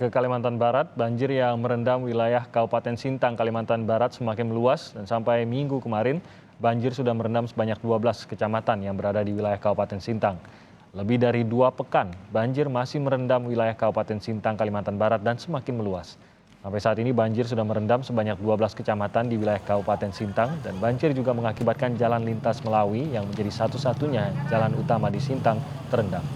Ke Kalimantan Barat, banjir yang merendam wilayah Kabupaten Sintang, Kalimantan Barat semakin meluas dan sampai Minggu kemarin, banjir sudah merendam sebanyak 12 kecamatan yang berada di wilayah Kabupaten Sintang. Lebih dari 2 pekan, banjir masih merendam wilayah Kabupaten Sintang, Kalimantan Barat dan semakin meluas. Sampai saat ini banjir sudah merendam sebanyak 12 kecamatan di wilayah Kabupaten Sintang dan banjir juga mengakibatkan jalan lintas Melawi yang menjadi satu-satunya jalan utama di Sintang terendam.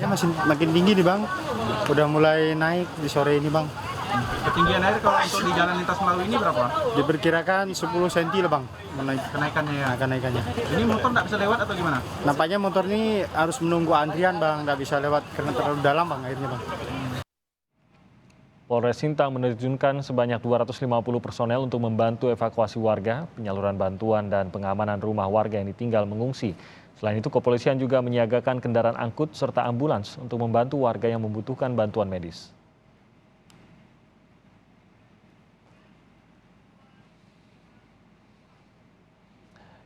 Ya masih makin tinggi nih Bang, udah mulai naik di sore ini Bang. Ketinggian air kalau untuk di jalan lintas Melawi ini berapa? Diperkirakan 10 cm lah Bang Kenaikannya ya? kenaikannya. Ini motor nggak bisa lewat atau gimana? Nampaknya motor ini harus menunggu antrian Bang, nggak bisa lewat karena terlalu dalam Bang airnya Bang. Polres Sintang menerjunkan sebanyak 250 personel untuk membantu evakuasi warga, penyaluran bantuan dan pengamanan rumah warga yang ditinggal mengungsi. Selain itu, kepolisian juga menyiagakan kendaraan angkut serta ambulans untuk membantu warga yang membutuhkan bantuan medis.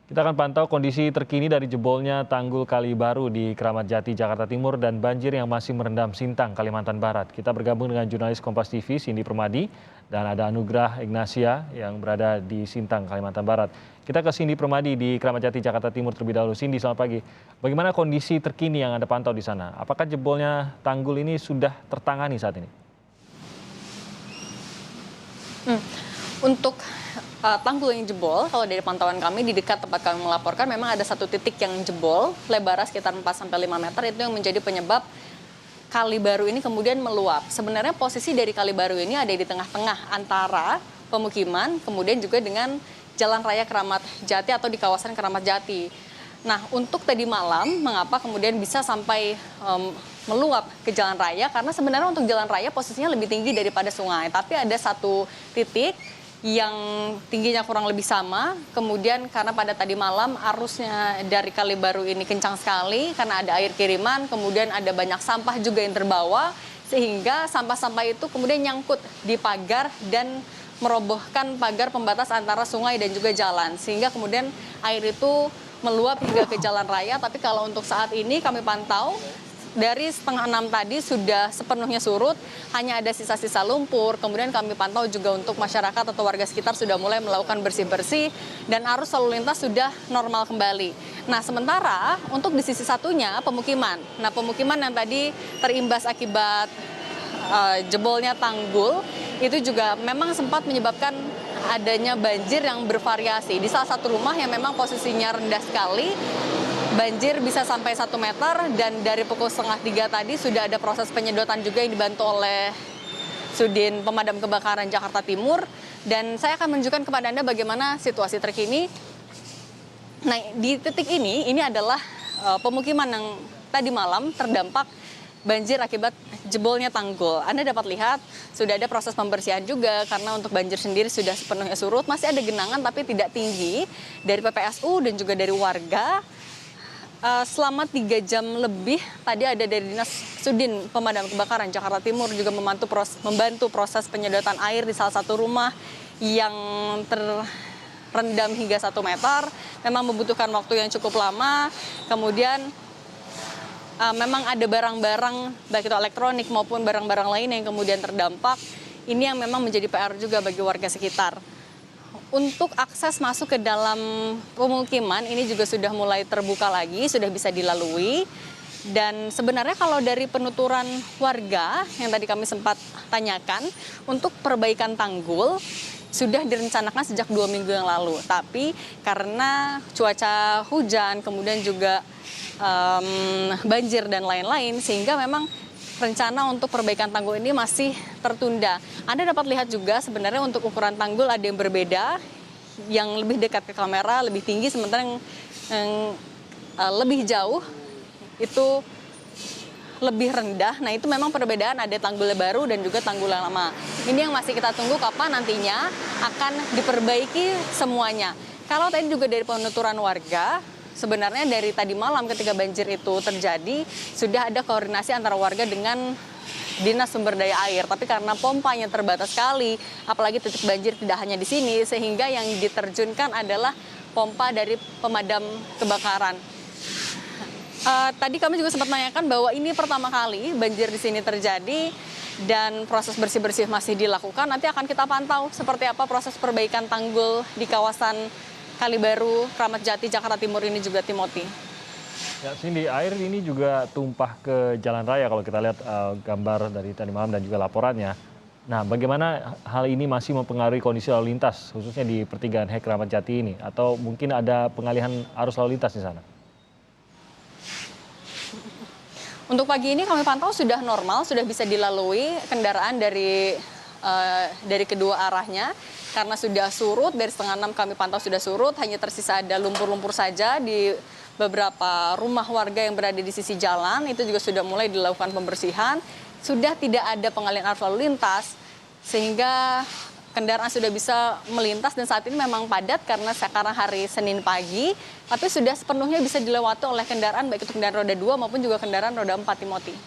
Kita akan pantau kondisi terkini dari jebolnya tanggul Kali Baru di Kramat Jati, Jakarta Timur dan banjir yang masih merendam Sintang, Kalimantan Barat. Kita bergabung dengan jurnalis Kompas TV, Cindy Permadi, dan ada Anugrah Ignasia yang berada di Sintang, Kalimantan Barat. Kita ke Cindy Permadi di Kramat Jati, Jakarta Timur terlebih dahulu. Cindy, selamat pagi. Bagaimana kondisi terkini yang Anda pantau di sana? Apakah jebolnya tanggul ini sudah tertangani saat ini? Untuk tanggul yang jebol, kalau dari pantauan kami di dekat tempat kami melaporkan, memang ada satu titik yang jebol, lebarnya sekitar 4-5 meter, itu yang menjadi penyebab Kali Baru ini kemudian meluap. Sebenarnya posisi dari Kali Baru ini ada di tengah-tengah antara pemukiman, kemudian juga dengan Jalan Raya Kramat Jati atau di kawasan Kramat Jati. Nah, untuk tadi malam, mengapa kemudian bisa sampai meluap ke jalan raya? Karena sebenarnya untuk jalan raya posisinya lebih tinggi daripada sungai. Tapi ada satu titik yang tingginya kurang lebih sama. Kemudian karena pada tadi malam arusnya dari Kali Baru ini kencang sekali karena ada air kiriman, kemudian ada banyak sampah juga yang terbawa, sehingga sampah-sampah itu kemudian nyangkut di pagar dan merobohkan pagar pembatas antara sungai dan juga jalan. Sehingga kemudian air itu meluap hingga ke jalan raya. Tapi kalau untuk saat ini kami pantau, dari 5:30 tadi sudah sepenuhnya surut, hanya ada sisa-sisa lumpur. Kemudian kami pantau juga untuk masyarakat atau warga sekitar sudah mulai melakukan bersih-bersih dan arus lalu lintas sudah normal kembali. Nah, sementara untuk di sisi satunya pemukiman. Nah, pemukiman yang tadi terimbas akibat jebolnya tanggul itu juga memang sempat menyebabkan adanya banjir yang bervariasi. Di salah satu rumah yang memang posisinya rendah sekali, banjir bisa sampai 1 meter dan dari pukul 2:30 tadi sudah ada proses penyedotan juga yang dibantu oleh Sudin Pemadam Kebakaran Jakarta Timur. Dan saya akan menunjukkan kepada Anda bagaimana situasi terkini. Nah, di titik ini adalah pemukiman yang tadi malam terdampak banjir akibat jebolnya tanggul. Anda dapat lihat sudah ada proses pembersihan juga karena untuk banjir sendiri sudah sepenuhnya surut. Masih ada genangan tapi tidak tinggi dari PPSU dan juga dari warga. Selama 3 jam lebih tadi ada dari Dinas Sudin Pemadam Kebakaran Jakarta Timur juga membantu proses penyedotan air di salah satu rumah yang terendam hingga 1 meter. Memang membutuhkan waktu yang cukup lama. Kemudian memang ada barang-barang baik itu elektronik maupun barang-barang lain yang kemudian terdampak. Ini yang memang menjadi PR juga bagi warga sekitar. Untuk akses masuk ke dalam pemukiman ini juga sudah mulai terbuka lagi, sudah bisa dilalui. Dan sebenarnya kalau dari penuturan warga yang tadi kami sempat tanyakan, untuk perbaikan tanggul sudah direncanakan sejak 2 minggu yang lalu. Tapi karena cuaca hujan, kemudian juga banjir dan lain-lain, sehingga memang rencana untuk perbaikan tanggul ini masih tertunda. Anda dapat lihat juga sebenarnya untuk ukuran tanggul ada yang berbeda, yang lebih dekat ke kamera, lebih tinggi, sementara yang lebih jauh itu lebih rendah. Nah, itu memang perbedaan, ada tanggul baru dan juga tanggul yang lama. Ini yang masih kita tunggu kapan nantinya akan diperbaiki semuanya. Kalau tadi juga dari penuturan warga, sebenarnya dari tadi malam ketika banjir itu terjadi, sudah ada koordinasi antara warga dengan Dinas Sumber Daya Air. Tapi karena pompanya terbatas sekali, apalagi titik banjir tidak hanya di sini, sehingga yang diterjunkan adalah pompa dari pemadam kebakaran. Tadi kami juga sempat menanyakan bahwa ini pertama kali banjir di sini terjadi dan proses bersih-bersih masih dilakukan. Nanti akan kita pantau seperti apa proses perbaikan tanggul di kawasan Kalibaru, Kramat Jati, Jakarta Timur ini juga, Timothy. Ya, Cindy, air ini juga tumpah ke jalan raya kalau kita lihat gambar dari tadi malam dan juga laporannya. Nah, bagaimana hal ini masih mempengaruhi kondisi lalu lintas, khususnya di pertigaan Hek Kramat Jati ini? Atau mungkin ada pengalihan arus lalu lintas di sana? Untuk pagi ini kami pantau sudah normal, sudah bisa dilalui kendaraan dari kedua arahnya. Karena sudah surut, dari setengah 6 kami pantau sudah surut, hanya tersisa ada lumpur-lumpur saja di beberapa rumah warga yang berada di sisi jalan. Itu juga sudah mulai dilakukan pembersihan. Sudah tidak ada pengalihan arus lalu lintas, sehingga kendaraan sudah bisa melintas dan saat ini memang padat karena sekarang hari Senin pagi, tapi sudah sepenuhnya bisa dilewati oleh kendaraan, baik itu kendaraan roda 2 maupun juga kendaraan roda 4, Timothy.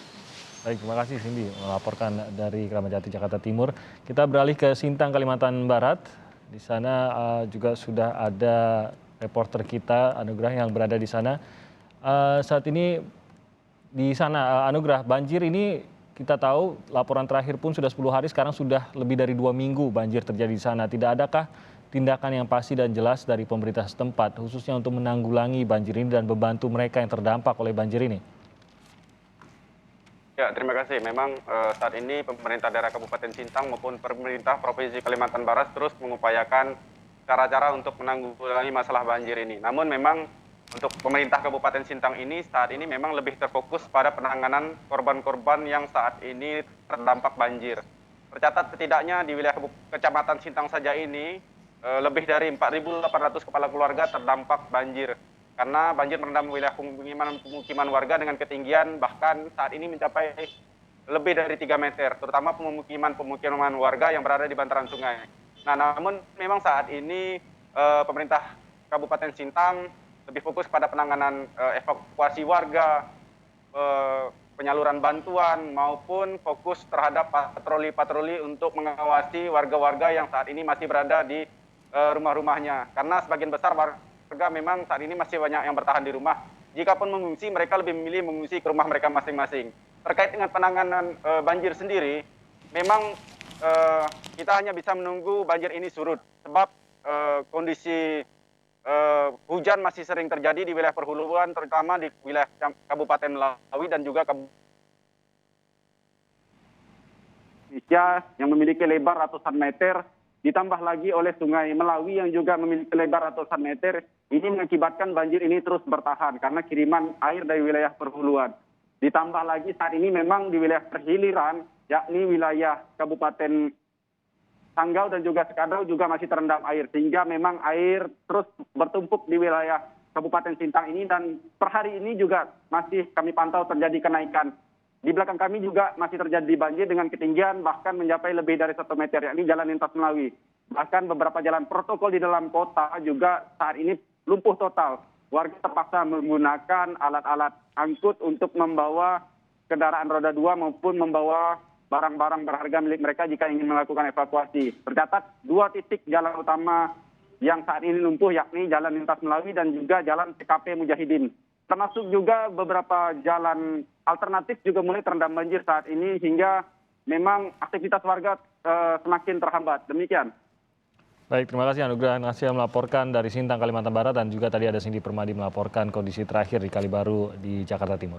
Baik, terima kasih Cindy melaporkan dari Kramat Jati, Jakarta Timur. Kita beralih ke Sintang, Kalimantan Barat. Di sana juga sudah ada reporter kita, Anugrah, yang berada di sana. Saat ini di sana, Anugrah, banjir ini kita tahu laporan terakhir pun sudah 10 hari, sekarang sudah lebih dari 2 minggu banjir terjadi di sana. Tidak adakah tindakan yang pasti dan jelas dari pemerintah setempat, khususnya untuk menanggulangi banjir ini dan membantu mereka yang terdampak oleh banjir ini? Ya, terima kasih. Memang saat ini pemerintah daerah Kabupaten Sintang maupun pemerintah Provinsi Kalimantan Barat terus mengupayakan cara-cara untuk menanggulangi masalah banjir ini. Namun memang untuk pemerintah Kabupaten Sintang ini saat ini memang lebih terfokus pada penanganan korban-korban yang saat ini terdampak banjir. Tercatat setidaknya di wilayah Kecamatan Sintang saja ini lebih dari 4.800 kepala keluarga terdampak banjir. Karena banjir merendam wilayah pemukiman warga dengan ketinggian bahkan saat ini mencapai lebih dari 3 meter, terutama pemukiman warga yang berada di bantaran sungai. Nah, namun memang saat ini pemerintah Kabupaten Sintang lebih fokus pada penanganan evakuasi warga, penyaluran bantuan, maupun fokus terhadap patroli-patroli untuk mengawasi warga-warga yang saat ini masih berada di rumah-rumahnya. Karena sebagian besar warga memang saat ini masih banyak yang bertahan di rumah. Jikapun mengungsi, mereka lebih memilih mengungsi ke rumah mereka masing-masing. Terkait dengan penanganan banjir sendiri, memang kita hanya bisa menunggu banjir ini surut. Sebab kondisi hujan masih sering terjadi di wilayah perhuluan, terutama di wilayah Kabupaten Melawi dan juga Indonesia yang memiliki lebar ratusan meter, ditambah lagi oleh Sungai Melawi yang juga memiliki lebar ratusan meter. Ini mengakibatkan banjir ini terus bertahan karena kiriman air dari wilayah perhuluan. Ditambah lagi saat ini memang di wilayah perhiliran, yakni wilayah Kabupaten Sanggau dan juga Sekadau juga masih terendam air. Sehingga memang air terus bertumpuk di wilayah Kabupaten Sintang ini dan per hari ini juga masih kami pantau terjadi kenaikan. Di belakang kami juga masih terjadi banjir dengan ketinggian bahkan mencapai lebih dari 1 meter, yakni Jalan Lintas Melawi. Bahkan beberapa jalan protokol di dalam kota juga saat ini lumpuh total. Warga terpaksa menggunakan alat-alat angkut untuk membawa kendaraan roda 2 maupun membawa barang-barang berharga milik mereka jika ingin melakukan evakuasi. Tercatat 2 titik jalan utama yang saat ini lumpuh, yakni Jalan Lintas Melawi dan juga Jalan TKP Mujahidin. Termasuk juga beberapa jalan alternatif juga mulai terendam banjir saat ini hingga memang aktivitas warga semakin terhambat. Demikian. Baik, terima kasih Anugrah Nasya melaporkan dari Sintang, Kalimantan Barat, dan juga tadi ada Cindy Permadi melaporkan kondisi terakhir di Kalibaru di Jakarta Timur.